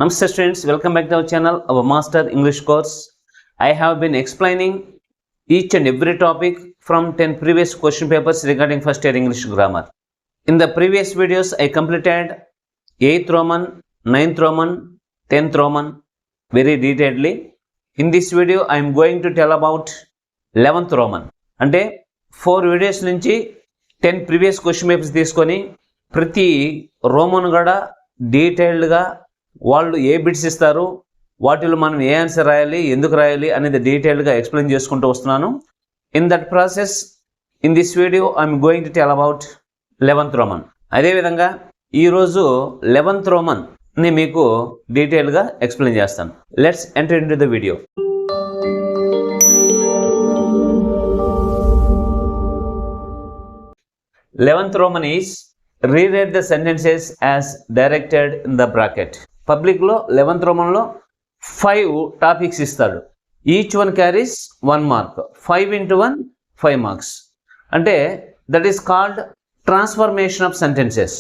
Namaste students, welcome back to our channel, our master English course. I have been explaining each and every topic from 10 previous question papers regarding first year English grammar. In the previous videos, I completed 8th Roman, 9th Roman, 10th Roman very detailedly. In this video, I am going to tell about 11th Roman. అంటే 4 videos నుంచి 10 previous question papers తీసుకొని ప్రతి Roman కూడా డీటెయిల్డ్గా వాళ్ళు ఏ bits ఇస్తారు, వాటిలో మనం ఏ ఆన్సర్ రాయాలి, ఎందుకు రాయాలి అనేది డీటెయిల్డ్గా ఎక్స్ప్లెయిన్ చేసుకుంటూ వస్తున్నాను. In that process in this video I'm going to tell about 11th Roman. అదేవిధంగా ఈరోజు 11th రోమన్ని మీకు డీటెయిల్గా ఎక్స్ప్లెయిన్ చేస్తాను. Let's enter in to the video. Eleventh Roman is reread the sentences as directed in the bracket. పబ్లిక్లో 11th రోమన్లో 5 topics ఇస్తాడు. Each one carries 1 mark. 5 into 1 5 marks. అంటే that is called transformation of sentences.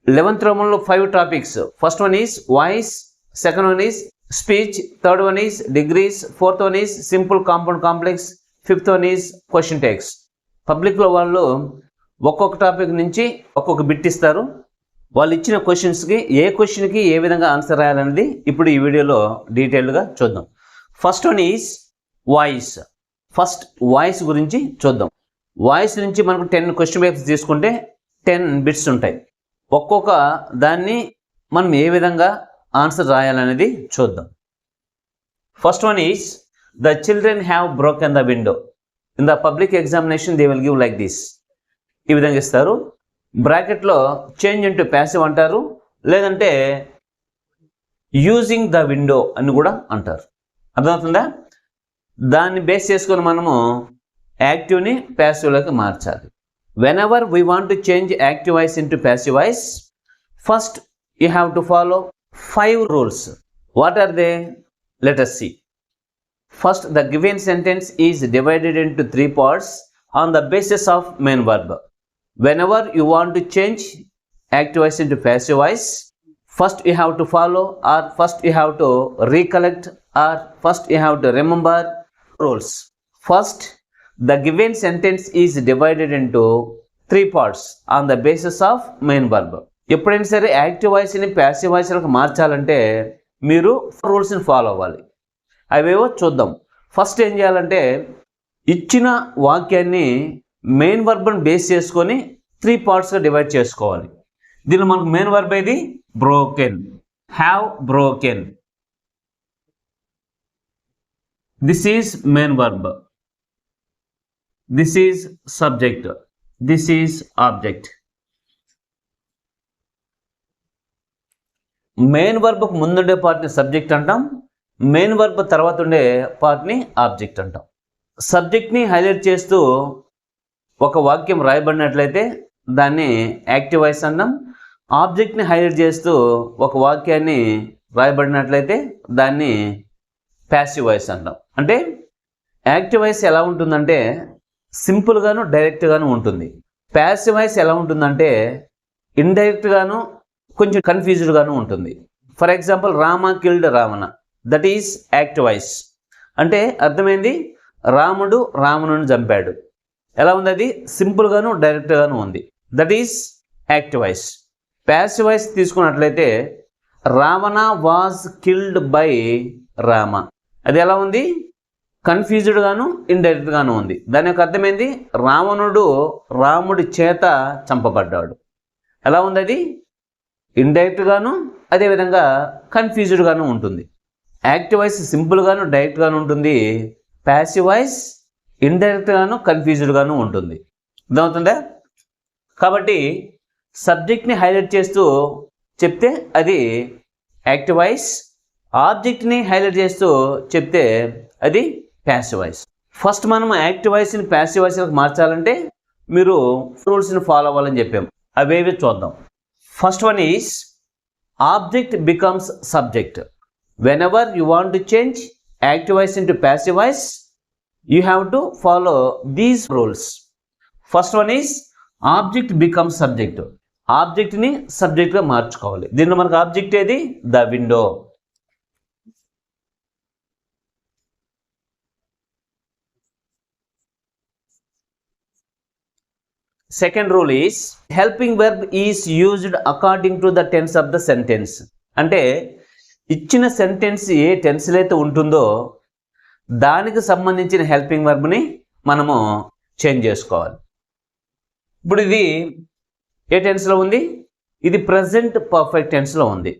11th రోమన్లో 5 topics. First one is voice, second one is speech, third one is degrees, fourth one is simple compound complex, fifth one is question tags. పబ్లిక్లో వాళ్ళు ఒక్కొక్క topic నుంచి ఒక్కొక్క bit ఇస్తారు. వాళ్ళు ఇచ్చిన క్వశ్చన్స్కి ఏ క్వశ్చన్కి ఏ విధంగా ఆన్సర్ రాయాలనేది ఇప్పుడు ఈ వీడియోలో డీటెయిల్డ్గా చూద్దాం. First one is voice. First voice గురించి చూద్దాం. వాయిస్ నుంచి మనకు 10 క్వశ్చన్ పేపర్స్ తీసుకుంటే 10 బిట్స్ ఉంటాయి. ఒక్కొక్క దాన్ని మనం ఏ విధంగా ఆన్సర్ రాయాలనేది చూద్దాం. First one is the children have broken the window. In the public examination they will give like this. ఈ విధంగా ఇస్తారు. బ్రాకెట్లో చేంజ్ ఇంటూ ప్యాసివ్ అంటారు, లేదంటే యూజింగ్ ద విండో అని కూడా అంటారు. అర్థమవుతుందా? దాన్ని బేస్ చేసుకొని మనము యాక్టివ్ని ప్యాసివ్లోకి మార్చాలి. Whenever we want to change active voice into passive voice, first you have to follow 5 rules. What are they? Let us see. First, the given sentence is divided into 3 parts on the basis of main verb. Whenever you want to change active voice into passive voice, first you have to follow, or first you have to recollect, or first you have to remember rules. First, the given sentence is divided into 3 parts on the basis of main verb. ఎప్పుడైనా సరే active వాయిస్ని passive వాయిస్లకు మార్చాలంటే మీరు రూల్స్ని follow అవ్వాలి. అవేవో చూద్దాం. First ఏం చేయాలంటే ఇచ్చిన వాక్యాన్ని మెయిన్ వర్బ్ని బేస్ చేసుకొని 3 పార్ట్స్గా డివైడ్ చేసుకోవాలి. దీనిలో మనకు మెయిన్ వర్బ్ ఏది? Broken. Have broken. This is main verb. This is subject. This is object. Main వర్బ్కు ముందుండే పార్ట్ని సబ్జెక్ట్ అంటాం, మెయిన్ వర్బ్ తర్వాత ఉండే పార్ట్ని ఆబ్జెక్ట్ అంటాం. సబ్జెక్ట్ని హైలైట్ చేస్తూ ఒక వాక్యం రాయబడినట్లయితే దాన్ని యాక్టివ్ వాయిస్ అన్నాం. ఆబ్జెక్ట్ని హైలైట్ చేస్తూ ఒక వాక్యాన్ని రాయబడినట్లయితే దాన్ని ప్యాసివ్ వాయిస్ అంటాం. అంటే యాక్టివ్ వాయిస్ ఎలా ఉంటుందంటే సింపుల్గాను డైరెక్ట్గాను ఉంటుంది. ప్యాసివ్ వాయిస్ ఎలా ఉంటుందంటే ఇండైరెక్ట్గాను కొంచెం కన్ఫ్యూజ్డ్గాను ఉంటుంది. For example, Rama killed Ravana, that is active voice. అంటే అర్థమైంది, రాముడు రావణుని చంపాడు. ఎలా ఉంది? అది సింపుల్గాను డైరెక్ట్గాను ఉంది. That is active voice. Passive voice తీసుకున్నట్లయితే Ravana was killed by Rama. అది ఎలా ఉంది? కన్ఫ్యూజ్డ్గాను ఇండైరెక్ట్గాను ఉంది. దాని యొక్క అర్థమైంది, రావణుడు రాముడి చేత చంపబడ్డాడు. ఎలా ఉంది? అది ఇండైరెక్ట్గాను అదేవిధంగా కన్ఫ్యూజ్డ్గాను ఉంటుంది. యాక్టివ్ వాయిస్ సింపుల్గాను డైరెక్ట్గాను ఉంటుంది. ప్యాసివ్ వాయిస్ ఇండైరెక్ట్గాను కన్ఫ్యూజ్డ్గాను ఉంటుంది. అర్థమవుతుందా? కాబట్టి సబ్జెక్ట్ని హైలైట్ చేస్తూ చెప్తే అది యాక్టివ్ వాయిస్, ఆబ్జెక్ట్ని హైలైట్ చేస్తూ చెప్తే అది ప్యాసివ్ వాయిస్. ఫస్ట్ మనం యాక్టివ్ వాయిస్ని ప్యాసివ్ వాయిస్కి మార్చాలంటే మీరు రూల్స్ని ఫాలో అవ్వాలని చెప్పాం. అవేవి చూద్దాం. First one is object becomes subject. When ever you want to change active voice into passive voice, you have to follow these rules. First one is object becomes subject. ఆబ్జెక్ట్ని సబ్జెక్ట్గా మార్చుకోవాలి. దీనిలో మనకు ఆబ్జెక్ట్ ఏది? The window. Second rule is helping verb is used according to the tense of the sentence. అంటే ఇచ్చిన sentence ఏ టెన్స్లో అయితే ఉంటుందో దానికి సంబంధించిన హెల్పింగ్ వెర్బ్ని మనము చేంజ్ చేసుకోవాలి. ఇప్పుడు ఇది ఏ టెన్స్లో ఉంది? ఇది ప్రజెంట్ పర్ఫెక్ట్ టెన్స్లో ఉంది.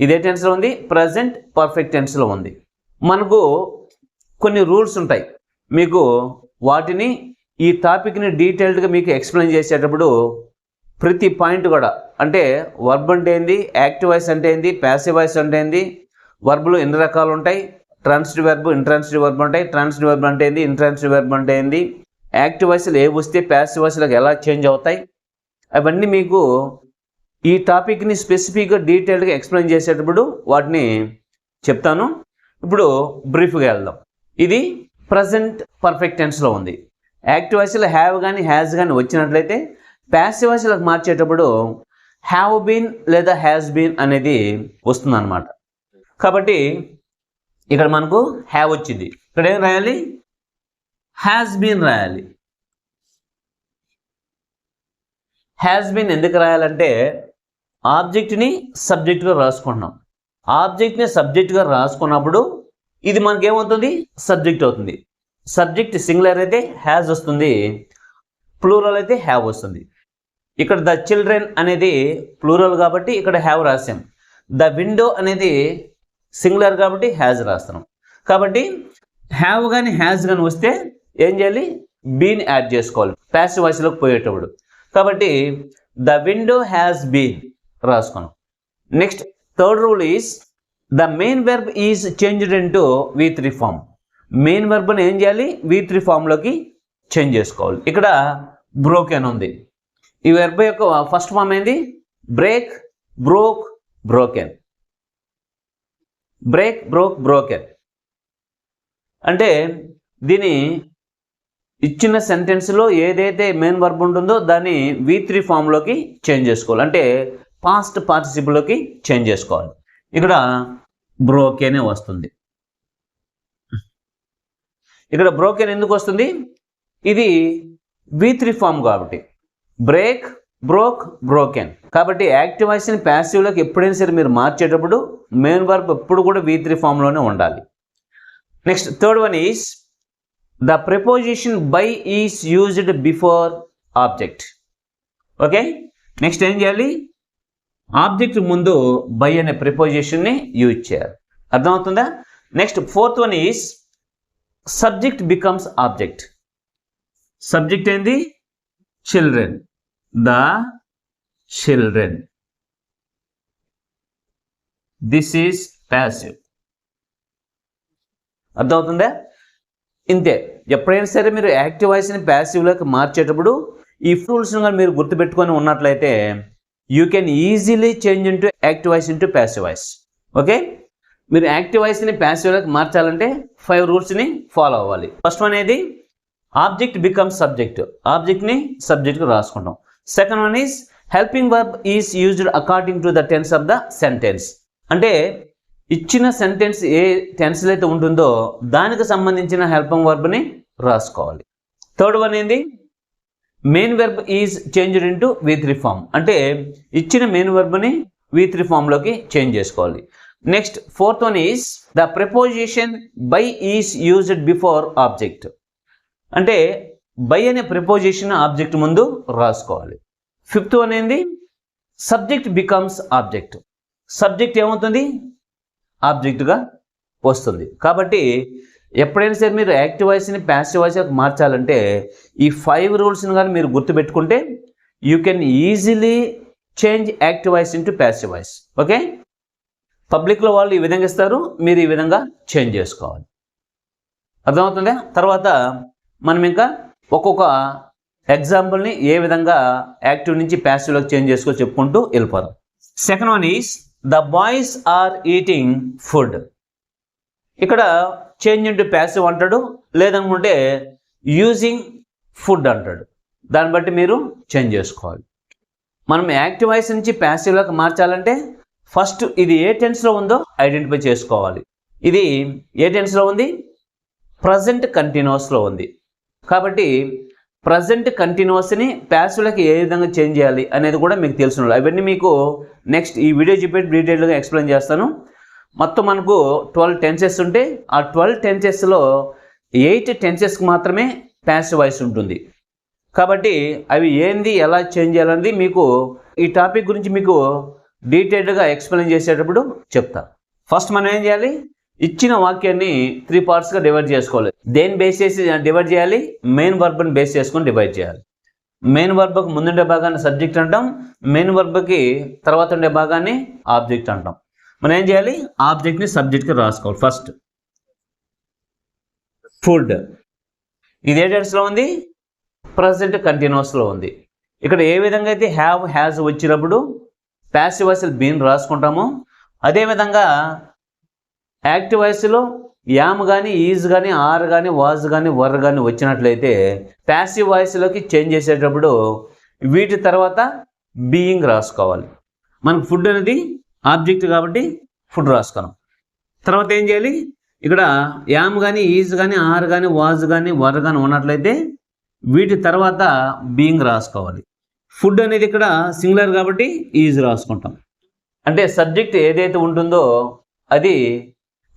ఇదే టెన్స్లో ఉంది, ప్రజెంట్ పర్ఫెక్ట్ టెన్స్లో ఉంది. మనకు కొన్ని రూల్స్ ఉంటాయి. మీకు వాటిని ఈ టాపిక్ని డీటెయిల్డ్గా మీకు ఎక్స్ప్లెయిన్ చేసేటప్పుడు ప్రతి పాయింట్ కూడా, అంటే వర్బ్ అంటే ఏంది, యాక్టివ్ వాయిస్ అంటే ఏంది, ప్యాసివ్ వాయిస్ అంటే ఏంది, వర్బ్లు ఎన్ని రకాలు ఉంటాయి, ట్రాన్సిటివ్ వెర్బ్, ఇంట్రాన్సిటివ్ వెర్బ్ ఉంటాయి, ట్రాన్సిటివ్ వెర్బ్ అంటే ఏంది, ఇంట్రాన్సిటివ్ వెర్బ్ అంటే ఏంది, యాక్టివ్ వాయిస్లు ఏ వస్తే ప్యాసివ్ వాయిస్లకు ఎలా చేంజ్ అవుతాయి, అవన్నీ మీకు ఈ టాపిక్ని స్పెసిఫిక్గా డీటెయిల్డ్గా ఎక్స్ప్లెయిన్ చేసేటప్పుడు వాటిని చెప్తాను. ఇప్పుడు బ్రీఫ్గా వెళ్దాం. ఇది ప్రజెంట్ పర్ఫెక్ట్ టెన్స్లో ఉంది. యాక్టివ్ వాయిస్లో హ్యావ్ కానీ హ్యాజ్ కానీ వచ్చినట్లయితే ప్యాసివ్ వాయిస్లకు మార్చేటప్పుడు హ్యావ్ బీన్ లేదా హ్యాస్ బీన్ అనేది వస్తుందన్నమాట. కాబట్టి ఇక్కడ మనకు హ్యావ్ వచ్చింది, ఇక్కడ ఏం రాయాలి, హ్యాస్ బీన్ రాయాలి. హ్యాస్ బీన్ ఎందుకు రాయాలంటే ఆబ్జెక్ట్ని సబ్జెక్ట్గా రాసుకుంటున్నాం. ఆబ్జెక్ట్ని సబ్జెక్ట్గా రాసుకున్నప్పుడు ఇది మనకేమవుతుంది, సబ్జెక్ట్ అవుతుంది. సబ్జెక్ట్ సింగులర్ అయితే హ్యాస్ వస్తుంది, ప్లూరల్ అయితే హ్యావ్ వస్తుంది. ఇక్కడ ద చిల్డ్రన్ అనేది ప్లూరల్ కాబట్టి ఇక్కడ హ్యావ్ రాసాం. ద విండో అనేది సింగులర్ కాబట్టి హ్యాజ్ రాస్తున్నాం. కాబట్టి హ్యావ్ కానీ హ్యాజ్ కానీ వస్తే ఏం చేయాలి, బీన్ యాడ్ చేసుకోవాలి ప్యాసివ్ వాయిస్లోకి పోయేటప్పుడు. కాబట్టి ద విండో హ్యాస్ బీన్ రాసుకున్నాం. Next third rule is the main verb is changed into V3 form. Main వెర్బ్ని ఏం చేయాలి, V3 ఫామ్లోకి చేంజ్ చేసుకోవాలి. ఇక్కడ బ్రోకెన్ ఉంది. ఈ వెర్బ్ యొక్క ఫస్ట్ ఫామ్ ఏంది, break, broke, broken. Break, broke, broken అంటే దీని ఇచ్చిన సెంటెన్స్లో ఏదైతే మెయిన్ వర్బ్ ఉంటుందో దాన్ని V3 ఫామ్లోకి చేంజ్ చేసుకోవాలి, అంటే పాస్ట్ పార్టిసిపుల్లోకి చేంజ్ చేసుకోవాలి. ఇక్కడ బ్రోకెనే వస్తుంది. ఇక్కడ బ్రోకెన్ ఎందుకు వస్తుంది, ఇది V3 ఫామ్ కాబట్టి బ్రేక్, బ్రోక్, బ్రోకెన్. కాబట్టి యాక్టివ్ వాయిస్ని ప్యాసివ్లోకి ఎప్పుడైనా సరే మీరు మార్చేటప్పుడు మెయిన్ వర్బ్ ఎప్పుడు కూడా V3 ఫామ్లోనే ఉండాలి. Next third one is the preposition by is used before object. Okay, next ఏం చేయాలి, ఆబ్జెక్ట్ ముందు బై అనే ప్రిపోజిషన్ని యూజ్ చేయాలి. అర్థమవుతుందా? Next fourth one is subject becomes object. Subject ఏంది, children, the children. This is passive. అర్థమవుతుందా? ఇంతే. ఎప్పుడైనా సరే మీరు యాక్టివ్ వాయిస్ని ప్యాసివ్లోకి మార్చేటప్పుడు ఈ రూల్స్ని కానీ మీరు గుర్తుపెట్టుకొని ఉన్నట్లయితే you can easily change into active voice into passive voice. Okay, మీరు యాక్టివ్ వాయిస్ని ప్యాసివ్లోకి మార్చాలంటే 5 రూల్స్ని ఫాలో అవ్వాలి. ఫస్ట్ వన్ అనేది ఆబ్జెక్ట్ బికమ్స్ సబ్జెక్ట్. ఆబ్జెక్ట్ని సబ్జెక్ట్గా రాసుకుంటాం. Second one is helping verb is used according to the tense of the sentence. అంటే ఇచ్చిన సెంటెన్స్ ఏ టెన్స్లో అయితే ఉంటుందో దానికి సంబంధించిన హెల్పింగ్ వర్బ్ని రాసుకోవాలి. థర్డ్ వన్ ఏంది, main verb is changed into V3 form. అంటే ఇచ్చిన మెయిన్ వెర్బ్ని V3 ఫామ్లోకి చేంజ్ చేసుకోవాలి. Next fourth one is the preposition by is used before object. అంటే బై అనే ప్రిపోజిషన్ ఆబ్జెక్ట్ ముందు రాసుకోవాలి. ఫిఫ్త్ వన్ ఏంది, సబ్జెక్ట్ బికమ్స్ ఆబ్జెక్ట్. సబ్జెక్ట్ ఏమవుతుంది, ఆబ్జెక్ట్గా వస్తుంది. కాబట్టి ఎప్పుడైనా సరే మీరు యాక్టివ్ వాయిస్ని ప్యాసివ్ వాయిస్కి మార్చాలంటే ఈ 5 రూల్స్ని కానీ మీరు గుర్తుపెట్టుకుంటే you can easily change active voice into passive voice. Okay, పబ్లిక్లో వాళ్ళు ఈ విధంగా ఇస్తారు, మీరు ఈ విధంగా చేంజ్ చేసుకోవాలి. అర్థమవుతుందా? తర్వాత మనం ఇంకా ఒక్కొక్క ఎగ్జాంపుల్ని ఏ విధంగా యాక్టివ్ నుంచి ప్యాసివ్లోకి చేంజ్ చేసుకో చెప్పుకుంటూ వెళ్ళిపోదాం. Second one is the boys are eating food. ఇక్కడ చేంజ్ ఇంటూ ప్యాసివ్ అంటాడు, లేదనుకుంటే యూజింగ్ ఫుడ్ అంటాడు. దాన్ని బట్టి మీరు చేంజ్ చేసుకోవాలి. మనం యాక్టివ్ వాయిస్ నుంచి ప్యాసివ్లోకి మార్చాలంటే ఫస్ట్ ఇది ఏ టెన్స్లో ఉందో ఐడెంటిఫై చేసుకోవాలి. ఇది ఏ టెన్స్లో ఉంది, ప్రజెంట్ కంటిన్యూస్లో ఉంది. కాబట్టి ప్రజెంట్ కంటిన్యూస్ని ప్యాసివ్లోకి ఏ విధంగా చేంజ్ చేయాలి అనేది కూడా మీకు తెలుసు. అవన్నీ మీకు నెక్స్ట్ ఈ వీడియో చెప్పేది డీటెయిల్గా ఎక్స్ప్లెయిన్ చేస్తాను. మొత్తం మనకు 12 టెన్సెస్ ఉంటే ఆ 12 టెన్సెస్లో 8 టెన్సెస్కి మాత్రమే ప్యాసివ్ వాయిస్ ఉంటుంది. కాబట్టి అవి ఏంది ఎలా చేంజ్ చేయాలనేది మీకు ఈ టాపిక్ గురించి మీకు డీటెయిల్డ్గా ఎక్స్ప్లెయిన్ చేసేటప్పుడు చెప్తా. ఫస్ట్ మనం ఏం చేయాలి, ఇచ్చిన వాక్యాన్ని 3 పార్ట్స్గా డివైడ్ చేసుకోవాలి. దేని బేస్ చేసి డివైడ్ చేయాలి, మెయిన్ వర్బ్ని బేస్ చేసుకొని డివైడ్ చేయాలి. మెయిన్ వర్బ్కి ముందుండే భాగాన్ని సబ్జెక్ట్ అంటాం, మెయిన్ వర్బ్కి తర్వాత ఉండే భాగాన్ని ఆబ్జెక్ట్ అంటాం. మనం ఏం చేయాలి, ఆబ్జెక్ట్ని సబ్జెక్ట్కి రాసుకోవాలి. ఫస్ట్ ఫుడ్, ఇది ఏ టెన్స్లో ఉంది, ప్రజెంట్ కంటిన్యూస్లో ఉంది. ఇక్కడ ఏ విధంగా అయితే హ్యావ్ హ్యాజ్ వచ్చినప్పుడు ప్యాసివ్ వాయిస్లో బీన్ రాసుకుంటామో అదేవిధంగా యాక్టివ్ వాయిస్లో యామ్ కానీ ఈజ్ కానీ ఆర్ కానీ వాజ్ కానీ వర్ కానీ వచ్చినట్లయితే ప్యాసివ్ వాయిస్లోకి చేంజ్ చేసేటప్పుడు వీటి తర్వాత బీయింగ్ రాసుకోవాలి. మనకు ఫుడ్ అనేది ఆబ్జెక్ట్ కాబట్టి ఫుడ్ రాసుకున్నాం. తర్వాత ఏం చేయాలి, ఇక్కడ యామ్ కానీ ఈజ్ కానీ ఆర్ కానీ వాజ్ కానీ వర్ కానీ ఉన్నట్లయితే వీటి తర్వాత బీయింగ్ రాసుకోవాలి. ఫుడ్ అనేది ఇక్కడ సింగులర్ కాబట్టి ఈజ్ రాసుకుంటాం. అంటే సబ్జెక్ట్ ఏదైతే ఉంటుందో అది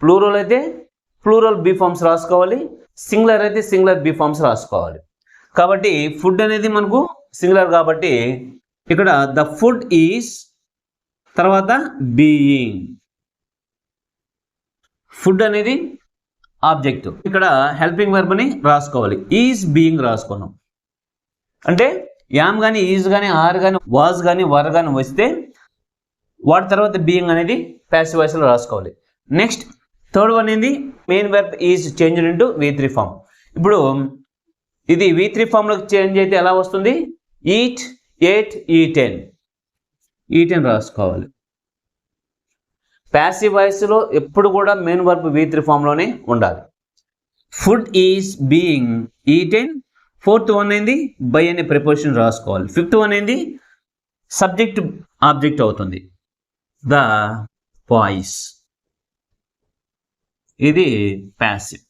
ప్లూరల్ అయితే ప్లూరల్ బీ ఫార్మ్స్ రాసుకోవాలి, సింగులర్ అయితే సింగులర్ బీ ఫార్మ్స్ రాసుకోవాలి. కాబట్టి ఫుడ్ అనేది మనకు సింగులర్ కాబట్టి ఇక్కడ ద ఫుడ్ ఈజ్ తర్వాత బీయింగ్. ఫుడ్ అనేది ఆబ్జెక్ట్, ఇక్కడ హెల్పింగ్ వర్బ్ని రాసుకోవాలి, ఈజ్ బీయింగ్ రాసుకున్నాం. అంటే యామ్ కానీ ఈజ్ కానీ ఆర్ కానీ వాజ్ కానీ వర్ కానీ వస్తే వాటి తర్వాత బీయింగ్ అనేది ప్యాసివ్ వాయిస్లో రాసుకోవాలి. నెక్స్ట్ థర్డ్ వన్ ఏంది, main verb is change into V3 form. ఇప్పుడు ఇది V3 ఫామ్లోకి చేంజ్ అయితే ఎలా వస్తుంది, ఈట్, ఎయిట్, ఈటెన్ రాసుకోవాలి. ప్యాసివ్ వాయిస్లో ఎప్పుడు కూడా మెయిన్ వర్బ్ V3 ఫామ్లోనే ఉండాలి. Food is being eaten. Fourth one ఏంది, బై అనే ప్రిపోజిషన్ రాసుకోవాలి. ఫిఫ్త్ వన్ ఏంది, సబ్జెక్ట్ ఆబ్జెక్ట్ అవుతుంది, ద బాయ్స్. ఇది ప్యాసివ్,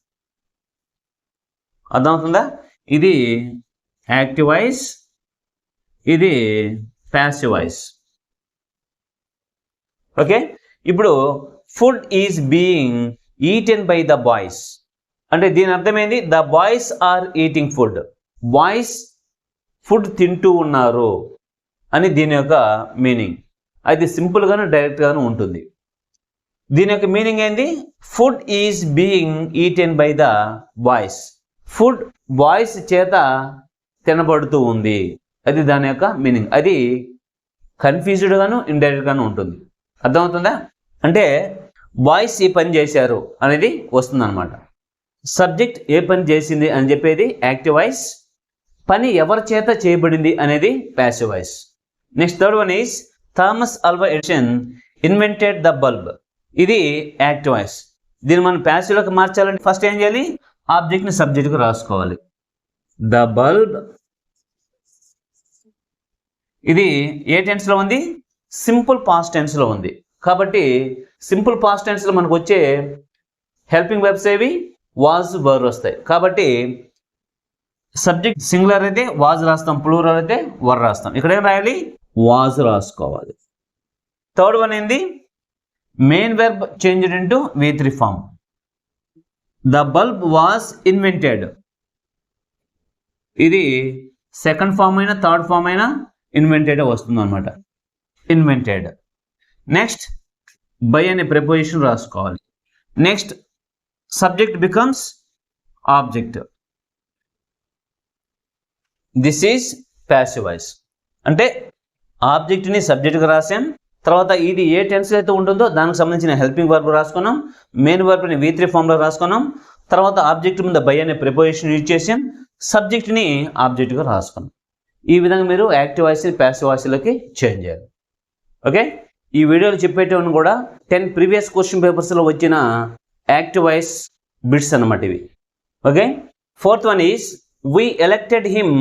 అర్థమవుతుందా? ఇది యాక్టివ్ వాయిస్, ఇది ప్యాసివ్ వాయిస్. ఓకే, ఇప్పుడు food is being eaten by the boys అంటే దీని అర్థమైంది, the boys are eating food. Boys food తింటూ ఉన్నారు అని దీని యొక్క మీనింగ్. అది సింపుల్గాను డైరెక్ట్గాను ఉంటుంది. దీని యొక్క మీనింగ్ ఏంది, food is being eaten by the boys. Food boys చేత తినబడుతూ ఉంది, అది దాని యొక్క మీనింగ్. అది కన్ఫ్యూజ్డ్గాను ఇండైరెక్ట్గాను ఉంటుంది. అర్థమవుతుందా? అంటే బాయ్స్ ఈ పని చేశారు అనేది వస్తుంది అనమాట. సబ్జెక్ట్ ఏ పని చేసింది అని చెప్పేది యాక్టివ్ వాయిస్, పని ఎవరి చేత చేయబడింది అనేది passive voice. Next third one is Thomas Alva Edison invented the bulb. ఇది యాక్టివ్ వాయిస్. దీన్ని మనం ప్యాసివ్లోకి మార్చాలంటే ఫస్ట్ ఏం చేయాలి, ఆబ్జెక్ట్ని సబ్జెక్ట్కి రాసుకోవాలి. ద బల్బ్, ఇది ఏ టెన్స్లో ఉంది, సింపుల్ పాస్ట్ టెన్స్లో ఉంది. కాబట్టి సింపుల్ పాస్ట్ టెన్స్లో మనకు వచ్చే హెల్పింగ్ వెర్బ్స్ ఏవి, వాజ్, వర్ వస్తాయి. కాబట్టి సబ్జెక్ట్ సింగులర్ అయితే వాజ్ రాస్తాం, ప్లూరల్ అయితే వర్ రాస్తాం. ఇక్కడ ఏం రాయాలి, వాజ్ రాసుకోవాలి. థర్డ్ వన్ ఏంది, main verb changed into V3 form. The bulb was invented. ఇది సెకండ్ ఫామ్ అయినా థర్డ్ ఫామ్ అయినా ఇన్వెంటెడ్ వస్తుంది అనమాట, ఇన్వెంటెడ్. నెక్స్ట్ బై అనే ప్రిపోజిషన్ రాసుకోవాలి. Next subject becomes object. This is passive voice. అంటే ఆబ్జెక్ట్ని సబ్జెక్ట్గా రాసాం, తర్వాత ఇది ఏ టెన్స్ అయితే ఉంటుందో దానికి సంబంధించిన హెల్పింగ్ వర్బ్ రాసుకున్నాం, మెయిన్ వర్బ్ని V3 ఫామ్లో రాసుకున్నాం, తర్వాత ఆబ్జెక్ట్ మీద బై అనే ప్రిపోజిషన్ యూజ్ చేసాం, సబ్జెక్ట్ని ఆబ్జెక్ట్గా రాసుకున్నాం. ఈ విధంగా మీరు యాక్టివ్ వాయిస్ని ప్యాసివ్ వాయిస్లోకి చేంజ్ చేయాలి. ఓకే, ఈ వీడియోలో చెప్పేటవన్నీ కూడా 10 ప్రీవియస్ క్వశ్చన్ పేపర్స్లో వచ్చిన యాక్టివ్ వాయిస్ బిట్స్ అన్నమాట ఇవి. Okay, fourth one is we elected him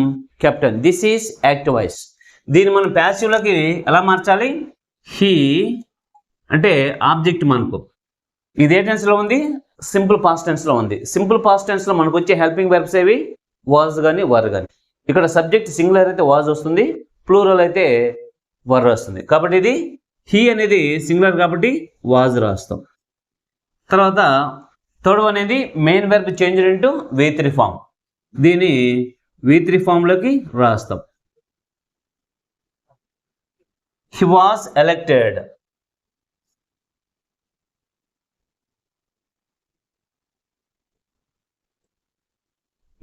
captain. This is active voice. దీన్ని మనం ప్యాసివ్లోకి ఎలా మార్చాలి, హీ అంటే ఆబ్జెక్ట్ మనకు ఇది ఏ టెన్స్లో ఉంది, సింపుల్ పాస్ట్ టెన్స్లో ఉంది. సింపుల్ పాస్ట్ టెన్స్లో మనకు వచ్చే హెల్పింగ్ వెర్బ్స్ ఏవి, వాజ్ కానీ వర్ కానీ. ఇక్కడ సబ్జెక్ట్ సింగులర్ అయితే వాజ్ వస్తుంది, ప్లూరల్ అయితే వర్ వస్తుంది. కాబట్టి ఇది హీ అనేది సింగులర్ కాబట్టి వాజ్ రాస్తాం. తర్వాత థర్డ్ వన్ అనేది main verb change into V3 form. దీన్ని V3 ఫామ్లోకి రాస్తాం. He was elected.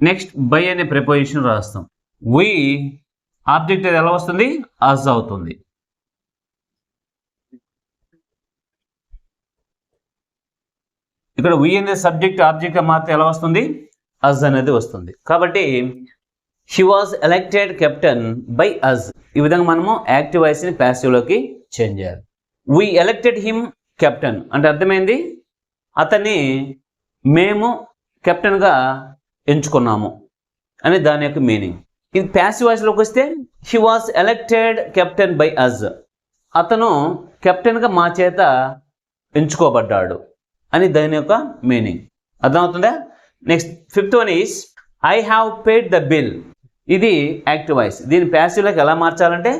Next by అనే ప్రిపోజిషన్ రాస్తాం. వి ఆబ్జెక్ట్ ఎలా వస్తుంది, అజ్ అవుతుంది. ఇక్కడ వి అనే సబ్జెక్ట్ ఆబ్జెక్ట్ మాత్రం ఎలా వస్తుంది, అజ్ అనేది వస్తుంది. కాబట్టి he was elected captain by us. ఈ విధంగా మనము యాక్టివ్ వాయిస్ని ప్యాసివ్లోకి చేంజ్ చేయాలి. వి ఎలెక్టెడ్ హిమ్ కెప్టెన్ అంటే అర్థమైంది, అతన్ని మేము కెప్టెన్గా ఎంచుకున్నాము అని దాని యొక్క మీనింగ్. ఇది ప్యాసివ్ వాయిస్లోకి వస్తే he was elected captain by us. అతను కెప్టెన్గా మా చేత ఎంచుకోబడ్డాడు అని దాని యొక్క మీనింగ్. అర్థమవుతుందా? Next fifth one is I have paid the bill. ఇది యాక్టివ్ వాయిస్. దీన్ని ప్యాసివ్లోకి ఎలా మార్చాలంటే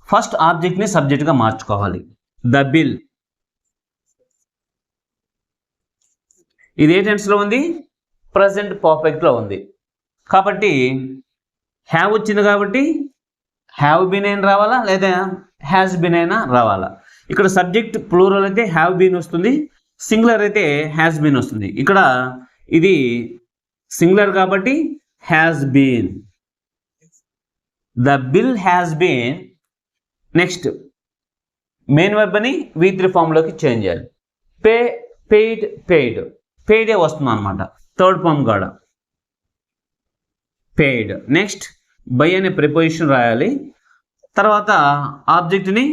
ఫస్ట్ ఆబ్జెక్ట్ని సబ్జెక్ట్గా మార్చుకోవాలి. ద బిల్ ఇది ఏ టెన్స్లో ఉంది, ప్రజెంట్ పర్ఫెక్ట్లో ఉంది. కాబట్టి హ్యావ్ వచ్చింది కాబట్టి హ్యావ్ బీన్ అయినా రావాలా లేదా హ్యాస్ బీన్ అయినా రావాలా. ఇక్కడ సబ్జెక్ట్ ప్లూరల్ అయితే హ్యావ్ బీన్ వస్తుంది, సింగులర్ అయితే హ్యాస్ బీన్ వస్తుంది. ఇక్కడ ఇది సింగులర్ కాబట్టి has been. The bill has been. Next main verb అని V3 ఫామ్లోకి చేంజ్ చేయాలి. పెయిడే వస్తుంది అనమాట, థర్డ్ ఫామ్ కాడ పెయిడ్. నెక్స్ట్ బై అనే ప్రిపోజిషన్ రాయాలి. తర్వాత ఆబ్జెక్ట్ని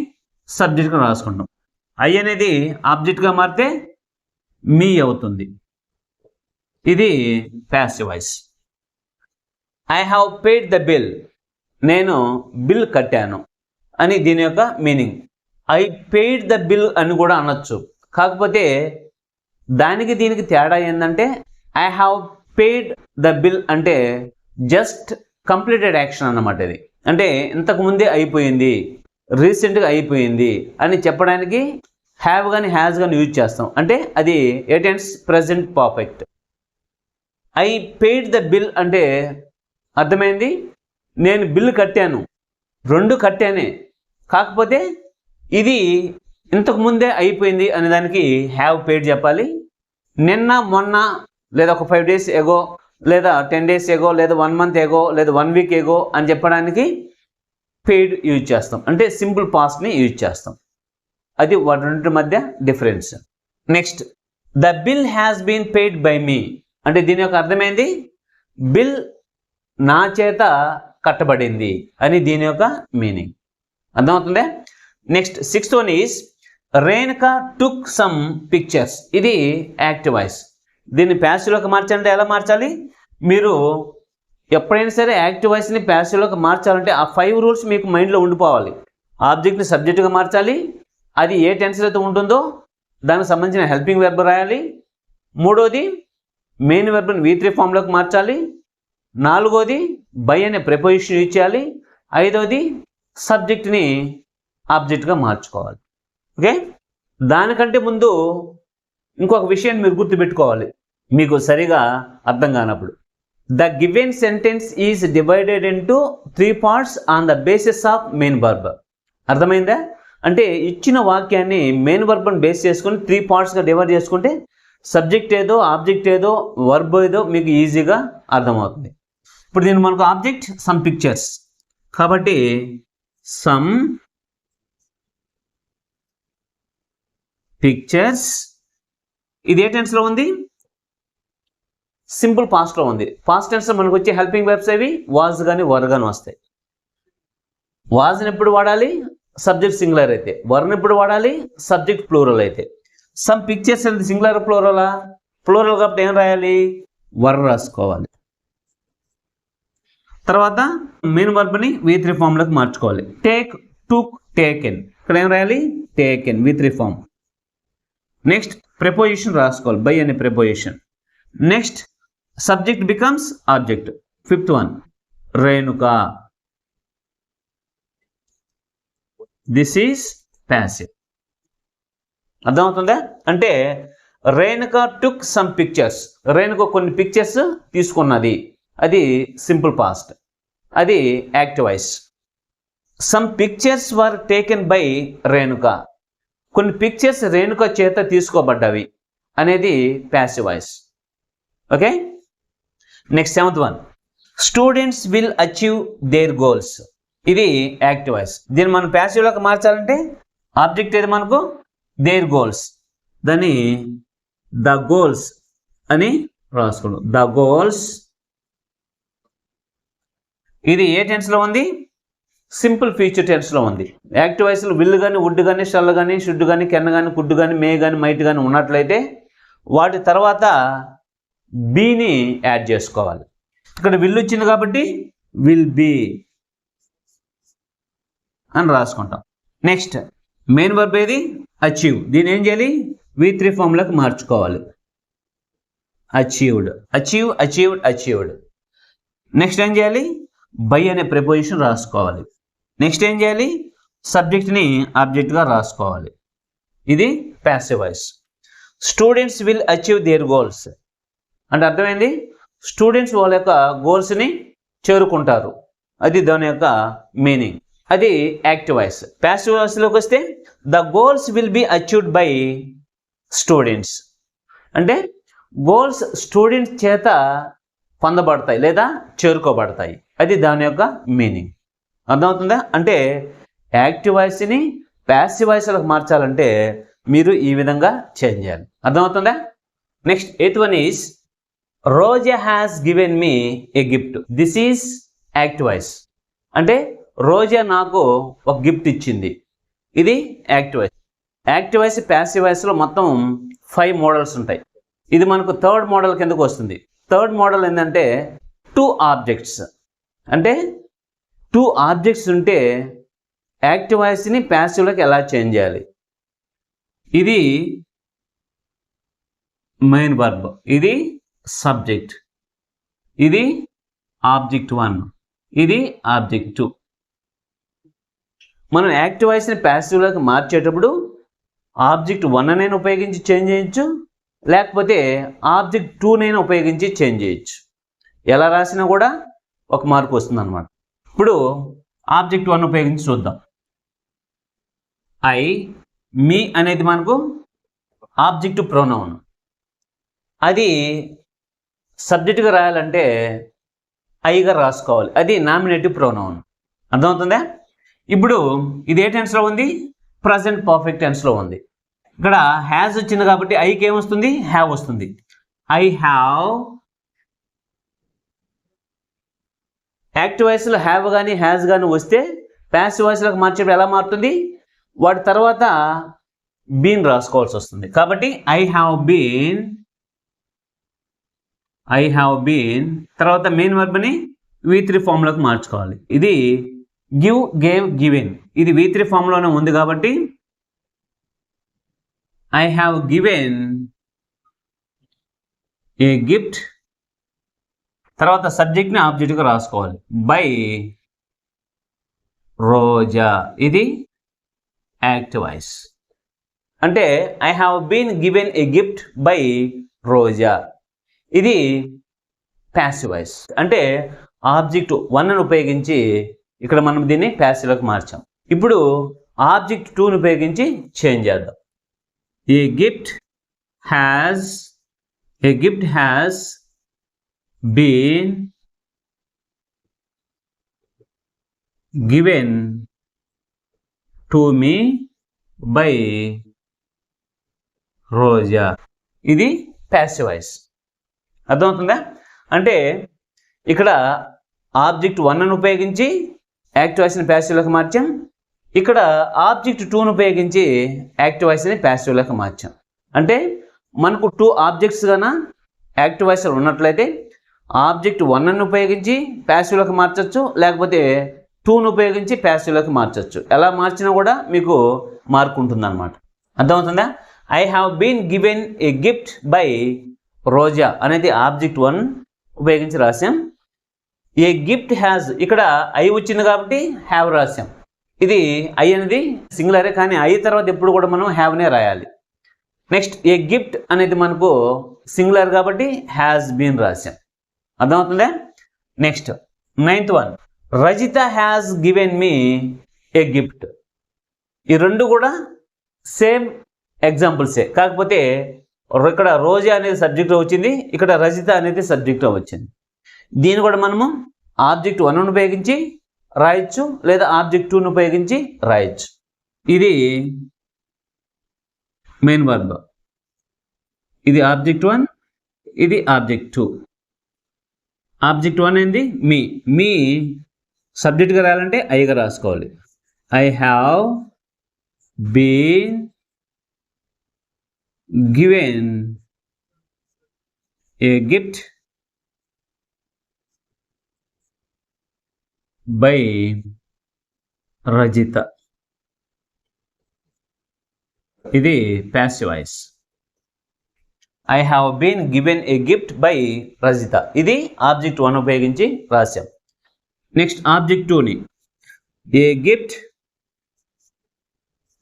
సబ్జెక్ట్గా రాసుకుంటాం. ఐ అనేది ఆబ్జెక్ట్గా మారితే మీ అవుతుంది. ఇది passive voice. I have paid the bill. నేను బిల్ కట్టాను అని దీని యొక్క meaning. I paid the bill అని కూడా అనొచ్చు. కాకపోతే దానికి దీనికి తేడా ఏంటంటే I have paid the bill అంటే జస్ట్ కంప్లీటెడ్ యాక్షన్ అన్నమాట. ఇది అంటే ఇంతకుముందే అయిపోయింది, రీసెంట్గా అయిపోయింది అని చెప్పడానికి హ్యావ్ కానీ హ్యాస్ కానీ యూజ్ చేస్తాం. అంటే అది ఏ tense, present perfect. I paid the bill అంటే అర్థమైంది, నేను బిల్ కట్టాను, రెండు కట్టానే, కాకపోతే ఇది ఇంతకుముందే అయిపోయింది అనే దానికి హ్యావ్ పేడ్ చెప్పాలి. నిన్న మొన్న లేదా ఒక 5 days ఎగో లేదా 10 days ఎగో లేదా 1 month ఎగో లేదా 1 week ఎగో అని చెప్పడానికి పేడ్ యూజ్ చేస్తాం. అంటే సింపుల్ పాస్ట్ని యూజ్ చేస్తాం. అది వాటి రెండింటి మధ్య difference. Next the bill has been paid by me అంటే దీని యొక్క అర్థమైంది, బిల్ నా చేత కట్టబడింది అని దీని యొక్క మీనింగ్. అర్థమవుతుందే? Next sixth one is Renuka took some pictures. ఇది యాక్టివ్ వాయిస్. దీన్ని ప్యాసివ్లోకి మార్చాలంటే ఎలా మార్చాలి? మీరు ఎప్పుడైనా సరే యాక్టివ్ వాయిస్ని ప్యాసివ్లోకి మార్చాలంటే ఆ 5 రూల్స్ మీకు మైండ్లో ఉండిపోవాలి. ఆబ్జెక్ట్ని సబ్జెక్టుగా మార్చాలి, అది ఏ టెన్స్లో అయితే ఉంటుందో దానికి సంబంధించిన హెల్పింగ్ వెర్బ్ రాయాలి. మూడోది మెయిన్ వెర్బ్ని V3 ఫామ్లోకి మార్చాలి. నాలుగోది బై అనే ప్రిపోజిషన్ యూజ్ చేయాలి. ఐదోది సబ్జెక్ట్ని ఆబ్జెక్ట్గా మార్చుకోవాలి. ఓకే, దానికంటే ముందు ఇంకొక విషయాన్ని మీరు గుర్తుపెట్టుకోవాలి, మీకు సరిగా అర్థం కానప్పుడు. The given sentence is divided into 3 parts on the basis of main verb. అర్థమైందా? అంటే ఇచ్చిన వాక్యాన్ని మెయిన్ వర్బ్ని బేస్ చేసుకుని 3 partsగా డివైడ్ చేసుకుంటే సబ్జెక్ట్ ఏదో ఆబ్జెక్ట్ ఏదో వర్బ్ ఏదో మీకు ఈజీగా అర్థమవుతుంది. ఇప్పుడు దీన్ని మనకు ఆబ్జెక్ట్ సమ్ పిక్చర్స్ కాబట్టి సమ్ పిక్చర్స్ ఇది ఏ టెన్స్లో ఉంది? సింపుల్ పాస్ట్లో ఉంది. పాస్ట్ టెన్స్లో మనకు వచ్చే హెల్పింగ్ వెర్బ్స్ అవి వాజ్ కానీ వర్ కానీ వస్తాయి. వాజ్ని ఎప్పుడు వాడాలి? సబ్జెక్ట్ సింగులర్ అయితే. వర్ని ఎప్పుడు వాడాలి? సబ్జెక్ట్ ప్లూరల్ అయితే. సమ్ పిక్చర్స్ అనేది సింగులర్ ప్లూరలా? ప్లూరల్ కాబట్టి ఏం రాయాలి? వర్ రాసుకోవాలి. తర్వాత మెయిన్ వర్బ్ని V3 ఫామ్లోకి మార్చుకోవాలి. Take, took, taken. ఇక్కడ ఏం రాయాలి? Taken V3 form. Next preposition రాసుకోవాలి, బై అనే preposition. Next subject becomes object. Fifth one Renuka. This is passive. అర్థమవుతుందా? అంటే Renuka took some pictures. Renuka కొన్ని పిక్చర్స్ తీసుకున్నది, అది సింపుల్ పాస్ట్, అది active voice. Some pictures were taken by Renuka. కొన్ని పిక్చర్స్ రేణుక చేత తీసుకోబడ్డవి అనేది passive voice. Okay, next 7th one, students will achieve their goals. ఇది యాక్టివ్ వాయిస్. దీన్ని మనం ప్యాసివ్లోకి మార్చాలంటే ఆబ్జెక్ట్ ఏది మనకు? There goals. దాన్ని ద గోల్స్ అని రాసుకోండి. The goals. ఇది ఏ టెన్స్లో ఉంది? సింపుల్ ఫ్యూచర్ టెన్స్లో ఉంది. యాక్టివ్ వాయిస్లో విల్ కానీ, వుడ్ కానీ, షల్ కానీ, షుడ్ కానీ, కెన్ కానీ, కుడ్ కానీ, మే కానీ, మైట్ కానీ ఉన్నట్లయితే వాటి తర్వాత బీని యాడ్ చేసుకోవాలి. ఇక్కడ విల్ వచ్చింది కాబట్టి విల్ బీ అని రాసుకుంటాం. నెక్స్ట్ మెయిన్ వర్బ్ ఏది? అచీవ్. దీన్ని ఏం చేయాలి? V3 ఫామ్లోకి మార్చుకోవాలి. Achieved, achieve, achieved, achieved. Next ఏం చేయాలి? బై అనే ప్రిపోజిషన్ రాసుకోవాలి. నెక్స్ట్ ఏం చేయాలి? సబ్జెక్ట్ని ఆబ్జెక్ట్గా రాసుకోవాలి. ఇది passive voice. Students will achieve their goals అంటే అర్థమైంది, స్టూడెంట్స్ వాళ్ళ యొక్క గోల్స్ని చేరుకుంటారు, అది దాని యొక్క మీనింగ్. అది యాక్టివ్ వాయిస్. ప్యాసివ్ వాయిస్లోకి వస్తే the goals will be achieved by students అంటే గోల్స్ స్టూడెంట్స్ చేత పొందబడతాయి లేదా చేరుకోబడతాయి, అది దాని యొక్క మీనింగ్. అర్థమవుతుందా? అంటే యాక్టివ్ వాయిస్ని ప్యాసివ్ వాయిస్లోకి మార్చాలంటే మీరు ఈ విధంగా చేంజ్ చేయాలి. అర్థమవుతుందా? Next 8th one is Roja has given me A gift. This is active voice. అంటే రోజా నాకు ఒక గిఫ్ట్ ఇచ్చింది, ఇది active voice. Active voice passive వాయిస్లో మొత్తం 5 మోడల్స్ ఉంటాయి. ఇది మనకు 3rd మోడల్ కిందకు వస్తుంది. 3rd మోడల్ ఏంటంటే 2 ఆబ్జెక్ట్స్. అంటే 2 ఆబ్జెక్ట్స్ ఉంటే యాక్టివ్ వాయిస్ని ప్యాసివ్లోకి ఎలా చేంజ్ చేయాలి. ఇది మెయిన్ వర్బ్, ఇది సబ్జెక్ట్, ఇది ఆబ్జెక్ట్ 1, ఇది ఆబ్జెక్ట్ 2. మనం యాక్టివ్ వాయిస్ని ప్యాసివ్లోకి మార్చేటప్పుడు ఆబ్జెక్ట్ 1 నైనా ఉపయోగించి చేంజ్ చేయొచ్చు, లేకపోతే ఆబ్జెక్ట్ 2 నైనా ఉపయోగించి చేంజ్ చేయొచ్చు. ఎలా రాసినా కూడా ఒక మార్కు వస్తుంది అన్నమాట. ఇప్పుడు ఆబ్జెక్ట్ 1 ఉపయోగించి చూద్దాం. ఐ, మీ అనేది మనకు ఆబ్జెక్ట్ ప్రొనౌన్. అది సబ్జెక్ట్గా రాయాలంటే ఐగా రాసుకోవాలి, అది నామినేటివ్ ప్రొనౌన్. అర్థమవుతుందా? ఇప్పుడు ఇది ఏ టెన్స్లో ఉంది? ప్రజెంట్ పర్ఫెక్ట్ టెన్స్లో ఉంది. ఇక్కడ హ్యాజ్ వచ్చింది కాబట్టి ఐకి ఏమొస్తుంది? హ్యావ్ వస్తుంది. I have. యాక్టివ్ వాయిస్లో హ్యావ్ కానీ హ్యాజ్ కానీ వస్తే ప్యాసివ్ వాయిస్లోకి మార్చేటప్పుడు ఎలా మారుతుంది? వాటి తర్వాత బీన్ రాసుకోవాల్సి వస్తుంది. కాబట్టి I have been, I have been. తర్వాత మెయిన్ వర్బ్ని V3 ఫామ్లోకి మార్చుకోవాలి. ఇది గివ్, గేవ్, గివెన్. ఇది V3 ఫామ్లోనే ఉంది కాబట్టి I have given a gift. తర్వాత సబ్జెక్ట్ని ఆబ్జెక్ట్గా రాసుకోవాలి. బై రోజా, ఇది యాక్టివ్ వాయిస్. అంటే I have been given a gift by Roja, ఇది ప్యాసివ్ వాయిస్. అంటే ఆబ్జెక్ట్ 1ని ఉపయోగించి ఇక్కడ మనం దీన్ని ప్యాసివ్లోకి మార్చాం. ఇప్పుడు ఆబ్జెక్ట్ 2ని ఉపయోగించి చేంజ్ చేద్దాం. A gift has been given to me by Roja, ఇది ప్యాసివ్ వాయిస్. అర్థమవుతుందా? అంటే ఇక్కడ ఆబ్జెక్ట్ 1ని ఉపయోగించి యాక్టివ్ వాయిస్ని ప్యాసివ్లోకి మార్చాం. ఇక్కడ ఆబ్జెక్ట్ 2ని ఉపయోగించి యాక్టివ్ వాయిస్ని ప్యాసివ్లోకి మార్చాం. అంటే మనకు 2 ఆబ్జెక్ట్స్ గానా యాక్టివ్ వాయిస్ ఉన్నట్లయితే ఆబ్జెక్ట్ 1ని ఉపయోగించి ప్యాసివ్లోకి మార్చచ్చు, లేకపోతే 2ని ఉపయోగించి ప్యాసివ్లోకి మార్చచ్చు. ఎలా మార్చినా కూడా మీకు మార్క్ ఉంటుందన్నమాట. అర్థమవుతుందా? I have been given a gift by Roja అనేది ఆబ్జెక్ట్ 1 ఉపయోగించి రాసాం. ఏ గిఫ్ట్ హ్యాజ్, ఇక్కడ ఐ వచ్చింది కాబట్టి హ్యావ్ రాసాం. ఇది ఐ అనేది సింగులరే, కానీ ఐ తర్వాత ఎప్పుడు కూడా మనం హ్యావ్నే రాయాలి. నెక్స్ట్ ఏ గిఫ్ట్ అనేది మనకు సింగులర్ కాబట్టి హ్యాస్ బీన్ రాసాం. అర్థమవుతుందా? Next 9th one, Rajitha has given me A gift. ఈ రెండు కూడా సేమ్ ఎగ్జాంపుల్సే, కాకపోతే ఇక్కడ రోజా అనేది సబ్జెక్ట్లో వచ్చింది, ఇక్కడ రజిత అనేది సబ్జెక్ట్లో వచ్చింది. దీన్ని కూడా మనము ఆబ్జెక్ట్ 1ను ఉపయోగించి రాయొచ్చు, లేదా ఆబ్జెక్ట్ 2ను ఉపయోగించి రాయొచ్చు. ఇది మెయిన్ వర్బ్, ఇది ఆబ్జెక్ట్ 1, ఇది ఆబ్జెక్ట్ 2. ఆబ్జెక్ట్ 1 ఏంది మీ, మీ సబ్జెక్ట్గా రాయాలంటే ఐగా రాసుకోవాలి. I have been given a gift by Rajitha. ఇది passive voice. I have been given a gift by Rajitha, ఇది ఆబ్జెక్ట్ 1 ఉపయోగించి రాశాం. నెక్స్ట్ ఆబ్జెక్ట్ 2ని, a gift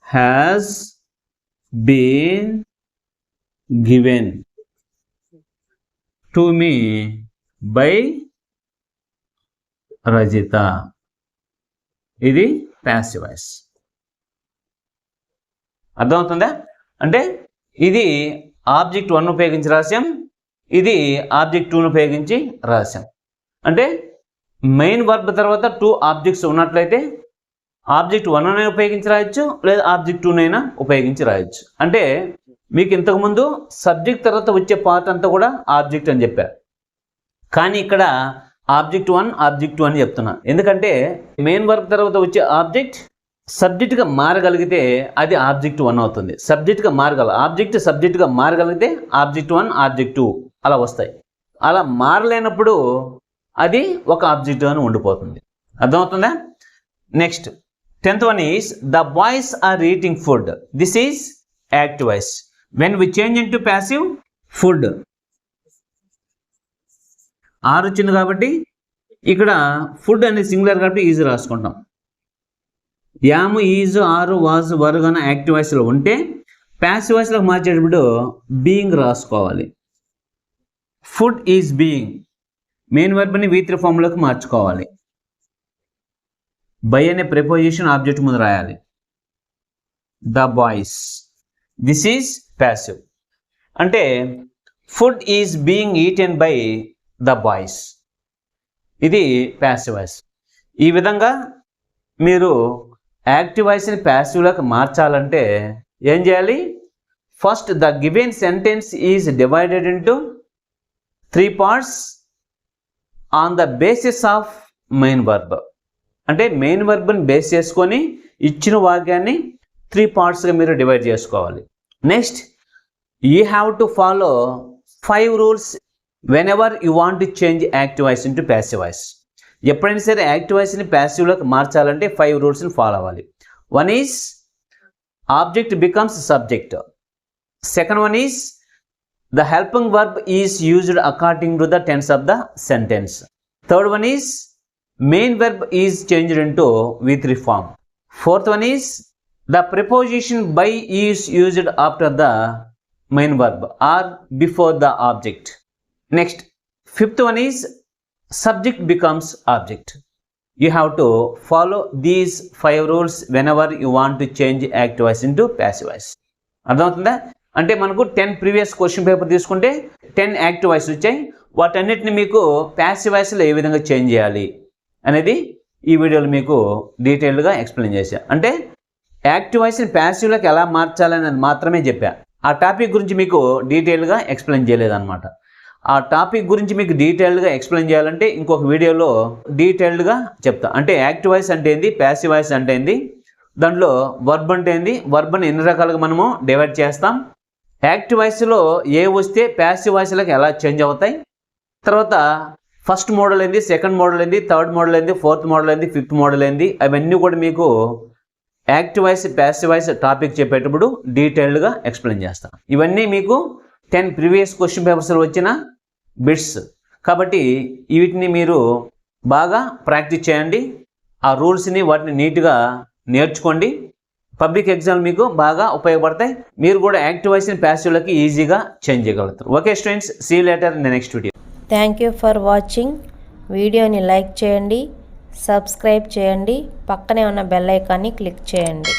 has been given to me by Rajitha, ఇది ప్యాసివ్ వాయిస్. అర్థమవుతుందా? అంటే ఇది ఆబ్జెక్ట్ 1 ఉపయోగించి రాసాం, ఇది ఆబ్జెక్ట్ 2ను ఉపయోగించి రాసాం. అంటే మెయిన్ వర్బ్ తర్వాత 2 ఆబ్జెక్ట్స్ ఉన్నట్లయితే ఆబ్జెక్ట్ 1 ఉపయోగించి రాయొచ్చు, లేదా ఆబ్జెక్ట్ 2నైనా ఉపయోగించి రాయొచ్చు. అంటే మీకు ఇంతకుముందు సబ్జెక్ట్ తర్వాత వచ్చే పార్ట్ అంతా కూడా ఆబ్జెక్ట్ అని చెప్పారు, కానీ ఇక్కడ ఆబ్జెక్ట్ 1 ఆబ్జెక్ట్ 2 అని చెప్తున్నా. ఎందుకంటే మెయిన్ వర్బ్ తర్వాత వచ్చే ఆబ్జెక్ట్ సబ్జెక్ట్గా మారగలిగితే అది ఆబ్జెక్ట్ 1 అవుతుంది. సబ్జెక్ట్గా ఆబ్జెక్ట్ సబ్జెక్ట్గా మారగలిగితే ఆబ్జెక్ట్ 1 ఆబ్జెక్ట్ 2 అలా వస్తాయి. అలా మారలేనప్పుడు అది ఒక ఆబ్జెక్ట్ అని ఉండిపోతుంది. అర్థమవుతుందా? Next 10th one is the boys are eating food. This is active voice. When we change in to passive, food are వచ్చింది కాబట్టి ఇక్కడ ఫుడ్ అనేది సింగులర్ కాబట్టి ఈజీ రాసుకుంటాం. Am, is, are, was, were గాన యాక్టివ్ వాయిస్లో ఉంటే ప్యాసివ్ వాయిస్లో మార్చేటప్పుడు బీయింగ్ రాసుకోవాలి. ఫుడ్ ఈజ్ బీయింగ్, మెయిన్ వర్బ్ని V3 ఫామ్లోకి మార్చుకోవాలి. బై అనే ప్రిపోజిషన్ ఆబ్జెక్ట్ ముందు రాయాలి. The boys, this is passive. అంటే food is being eaten by the boys, ఇది ప్యాసివ్ వాయిస్. ఈ విధంగా మీరు యాక్టివ్ వాయిస్ని ప్యాసివ్లోకి మార్చాలంటే ఏం చేయాలి? First the given sentence is divided into 3 parts on the basis of main verb. అంటే మెయిన్ వర్బ్ని బేస్ చేసుకొని ఇచ్చిన వాక్యాన్ని 3 పార్ట్స్గా మీరు డివైడ్ చేసుకోవాలి. Next you have to follow 5 rules whenever you want to change active voice into passive voice. ఎప్పుడైనా సరే active వాయిస్ని ప్యాసివ్లోకి మార్చాలంటే 5 రూల్స్ని ఫాలో అవ్వాలి. 1 is object becomes subject. Second one is the helping verb is used according to the tense of the sentence. Third one is main verb is changed into V3 form. Fourth one is the preposition by is used after the main verb or before the object. Next, fifth one is subject becomes object. You have to follow these 5 rules whenever you want to change active voice into passive voice. అర్థమవుతుందా? అంటే మనకు 10 previous question paper తీసుకుంటే 10 active voice వచ్చాయి. వాటన్నిటిని మీకు passive వాయిస్లో ఏ విధంగా change చేయాలి అనేది ఈ వీడియోలో మీకు డీటెయిల్డ్గా ఎక్స్ప్లెయిన్ చేశా. అంటే యాక్టివ్ వాయిస్ని ప్యాసివ్లోకి ఎలా మార్చాలనేది మాత్రమే చెప్పా. ఆ టాపిక్ గురించి మీకు డీటెయిల్గా ఎక్స్ప్లెయిన్ చేయలేదన్నమాట. ఆ టాపిక్ గురించి మీకు డీటెయిల్డ్గా ఎక్స్ప్లెయిన్ చేయాలంటే ఇంకొక వీడియోలో డీటెయిల్డ్గా చెప్తా. అంటే యాక్టివ్ వాయిస్ అంటే ఏంది, ప్యాసివ్ వాయిస్ అంటే ఏంది, దాంట్లో వర్బ్ అంటే ఏంది, వర్బ్ని ఎన్ని రకాలుగా మనము డివైడ్ చేస్తాం, యాక్టివ్ వాయిస్లో ఏ వస్తే ప్యాసివ్ వాయిస్లోకి ఎలా చేంజ్ అవుతాయి, తర్వాత ఫస్ట్ మోడల్ ఏంది, సెకండ్ మోడల్ ఏంది, థర్డ్ మోడల్ ఏంది, ఫోర్త్ మోడల్ ఏంది, ఫిఫ్త్ మోడల్ ఏంది, అవన్నీ కూడా మీకు active voice passive voice topic చెప్పేటప్పుడు డీటెయిల్డ్గా ఎక్స్ప్లెయిన్ చేస్తాను. ఇవన్నీ మీకు 10 ప్రీవియస్ క్వశ్చన్ పేపర్స్లో వచ్చిన బిట్స్ కాబట్టి వీటిని మీరు బాగా ప్రాక్టీస్ చేయండి. ఆ రూల్స్ని వాటిని నీట్గా నేర్చుకోండి. పబ్లిక్ ఎగ్జామ్ మీకు బాగా ఉపయోగపడతాయి. మీరు కూడా యాక్టివ్ వాయిస్ని ప్యాసివ్లోకి ఈజీగా చేంజ్ చేయగలుగుతారు. Okay students, see you later in the next video. Thank you for watching. వీడియోని లైక్ చేయండి, సబ్స్క్రైబ్ చేయండి, పక్కనే ఉన్న బెల్ ఐకాన్ని క్లిక్ చేయండి.